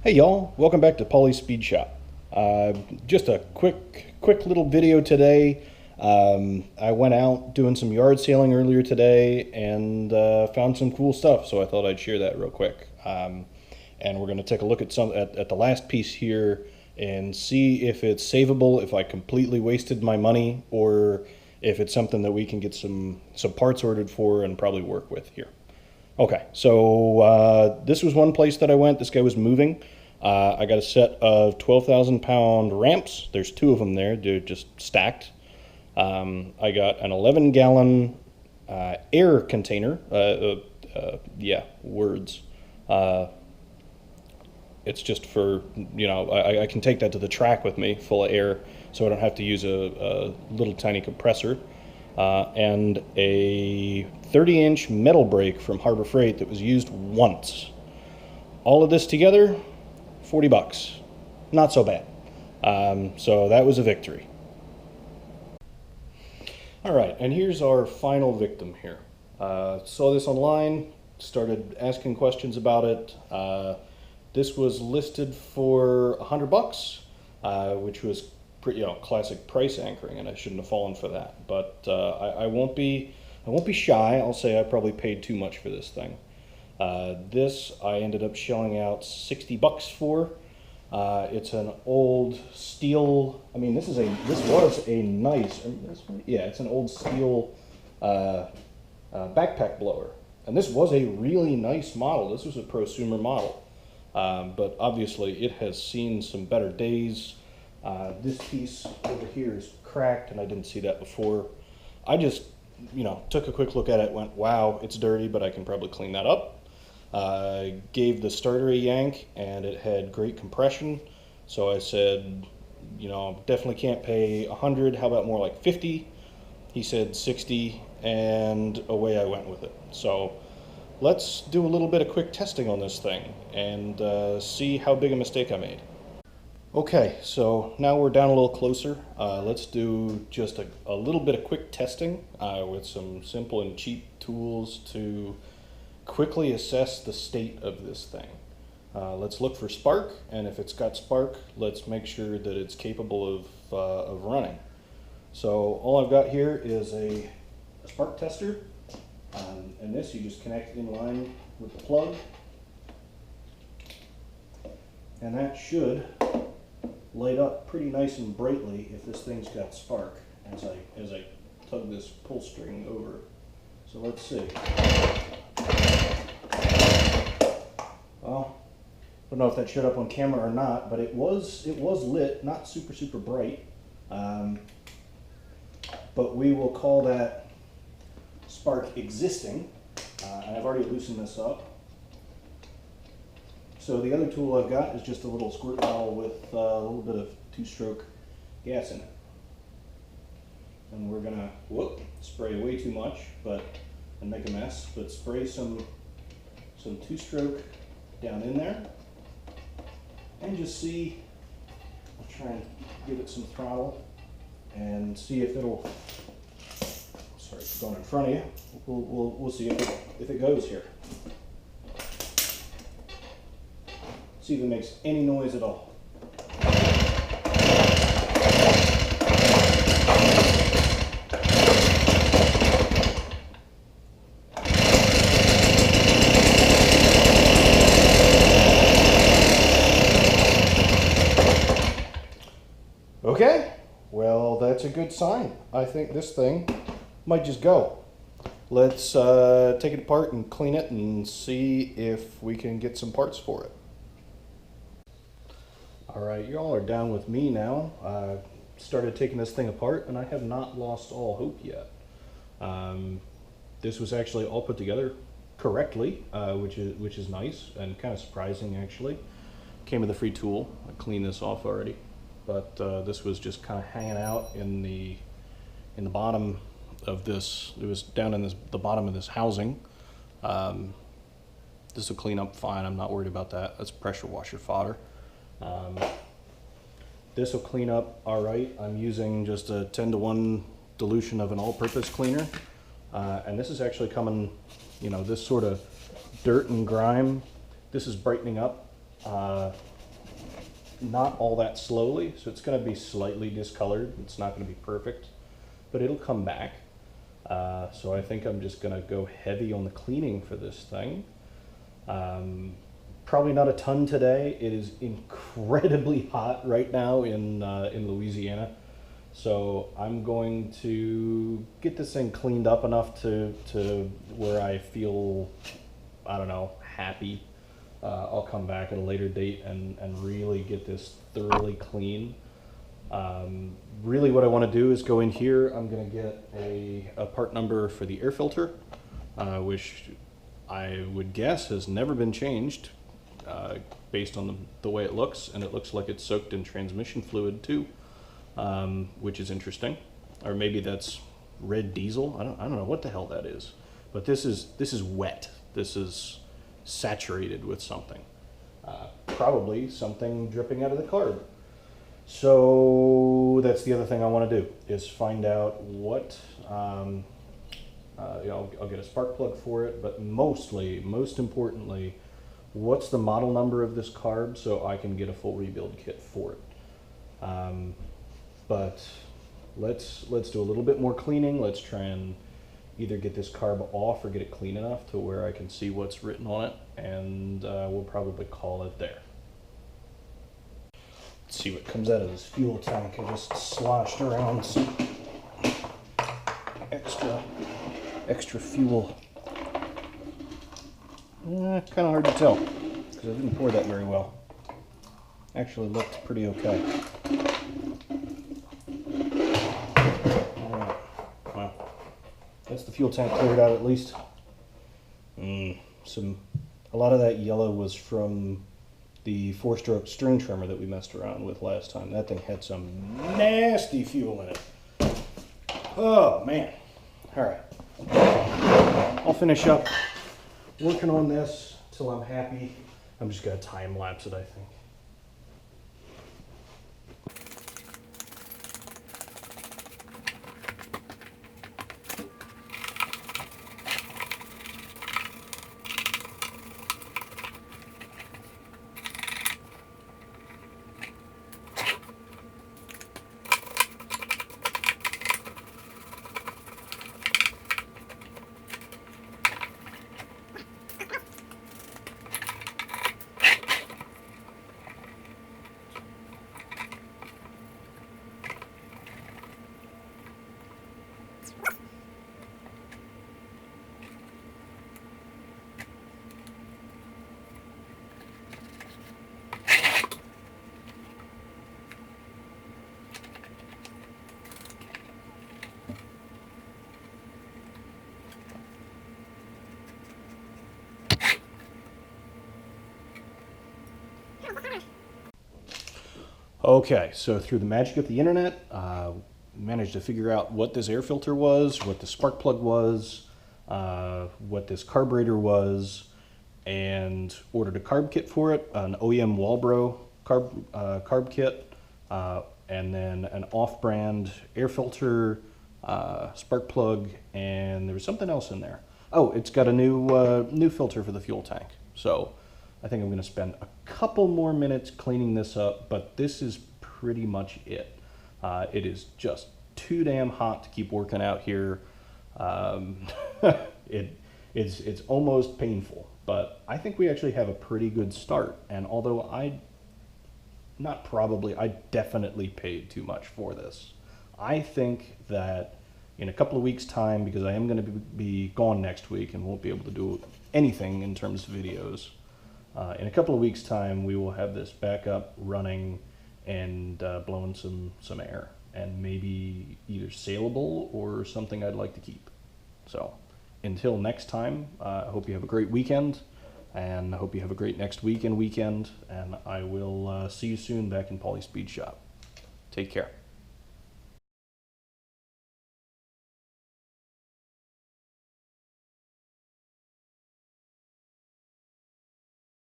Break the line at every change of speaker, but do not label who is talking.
Hey y'all, welcome back to Pauly's Speed Shop. Just a quick little video today. I went out doing some yard sailing earlier today and found some cool stuff, so I thought I'd share that real quick. And we're going to take a look at at the last piece here and see if it's savable, if I completely wasted my money, or if it's something that we can get some parts ordered for and probably work with here. Okay, so this was one place that I went. This guy was moving. I got a set of 12,000 pound ramps. There's two of them there. They're just stacked. I got an 11-gallon air container. Yeah, words. It's just for, I can take that to the track with me full of air, so I don't have to use a little tiny compressor. And a 30-inch metal brake from Harbor Freight that was used once. All of this together, 40 bucks. Not so bad. So that was a victory. All right, and here's our final victim here. Saw this online, started asking questions about it. This was listed for 100 bucks, which was pretty, classic price anchoring, and I shouldn't have fallen for that. But I won't be shy. I'll say I probably paid too much for this thing. This I ended up shelling out 60 bucks for. It's an old Stihl. I mean, this was a nice. Yeah, it's an old Stihl backpack blower, and this was a really nice model. This was a prosumer model, but obviously it has seen some better days. This piece over here is cracked, and I didn't see that before. I just, took a quick look at it, went, wow, it's dirty, but I can probably clean that up. Gave the starter a yank, and it had great compression. So I said, definitely can't pay 100. How about more like 50? He said 60, and away I went with it. So let's do a little bit of quick testing on this thing and see how big a mistake I made. Okay, so now we're down a little closer. Let's do just a little bit of quick testing with some simple and cheap tools to quickly assess the state of this thing. Let's look for spark, and if it's got spark, let's make sure that it's capable of running. So all I've got here is a spark tester, and this you just connect in line with the plug, and that should light up pretty nice and brightly if this thing's got spark as I tug this pull string over. So let's see. Well, I don't know if that showed up on camera or not, but it was lit, not super bright. But we will call that spark existing. And I've already loosened this up. So the other tool I've got is just a little squirt bottle with a little bit of two-stroke gas in it. And we're gonna, spray way too much, and make a mess, but spray some two-stroke down in there, and just see. I'll try and give it some throttle and see if it'll. Sorry, it's going in front of you. We'll see if it goes here. See if it makes any noise at all. Okay, well, that's a good sign. I think this thing might just go. Let's take it apart and clean it and see if we can get some parts for it. All right, y'all are down with me now. I've started taking this thing apart, and I have not lost all hope yet. This was actually all put together correctly, which is nice and kind of surprising, actually. Came with a free tool. I cleaned this off already, but this was just kind of hanging out in the bottom of this. It was down in the bottom of this housing. This will clean up fine. I'm not worried about that. That's pressure washer fodder. This will clean up all right. I'm using just a 10-to-1 dilution of an all-purpose cleaner, and this is actually coming, this sort of dirt and grime. This is brightening up. not all that slowly, so it's going to be slightly discolored. It's not going to be perfect, but it'll come back. So I think I'm just going to go heavy on the cleaning for this thing. Probably not a ton today. It is incredibly hot right now in Louisiana. So I'm going to get this thing cleaned up enough to where I feel, I don't know, happy. I'll come back at a later date and really get this thoroughly clean. Really what I want to do is go in here. I'm going to get a part number for the air filter, which I would guess has never been changed based on the way it looks, and it looks like it's soaked in transmission fluid too, which is interesting. Or maybe that's red diesel. I don't know what the hell that is, but this is wet. This is saturated with something, probably something dripping out of the carb. So that's the other thing I want to do, is find out what, I'll get a spark plug for it, but most importantly, what's the model number of this carb so I can get a full rebuild kit for it. But let's do a little bit more cleaning. Let's try and either get this carb off or get it clean enough to where I can see what's written on it, and we'll probably call it there. Let's see what comes out of this fuel tank. I just sloshed around some extra fuel. Kind of hard to tell because I didn't pour that very well. Actually looked pretty okay. Alright, well, that's the fuel tank cleared out at least. A lot of that yellow was from the 4-stroke string trimmer that we messed around with last time. That thing had some nasty fuel in it. Oh man. Alright. I'll finish up working on this till I'm happy. I'm just gonna time lapse it, I think. Okay, so through the magic of the internet, managed to figure out what this air filter was, what the spark plug was, what this carburetor was, and ordered a carb kit for it, an OEM Walbro carb kit, and then an off-brand air filter, spark plug, and there was something else in there. Oh, it's got a new filter for the fuel tank. So I think I'm going to spend a couple more minutes cleaning this up, but this is pretty much it. It is just too damn hot to keep working out here. It's almost painful, but I think we actually have a pretty good start. And although I definitely paid too much for this. I think that in a couple of weeks' time, because I am going to be gone next week and won't be able to do anything in terms of videos, in a couple of weeks' time, we will have this back up running and blowing some air, and maybe either saleable or something I'd like to keep. So until next time, I hope you have a great weekend, and I hope you have a great next week and weekend, and I will see you soon back in Pauly's Speed Shop. Take care.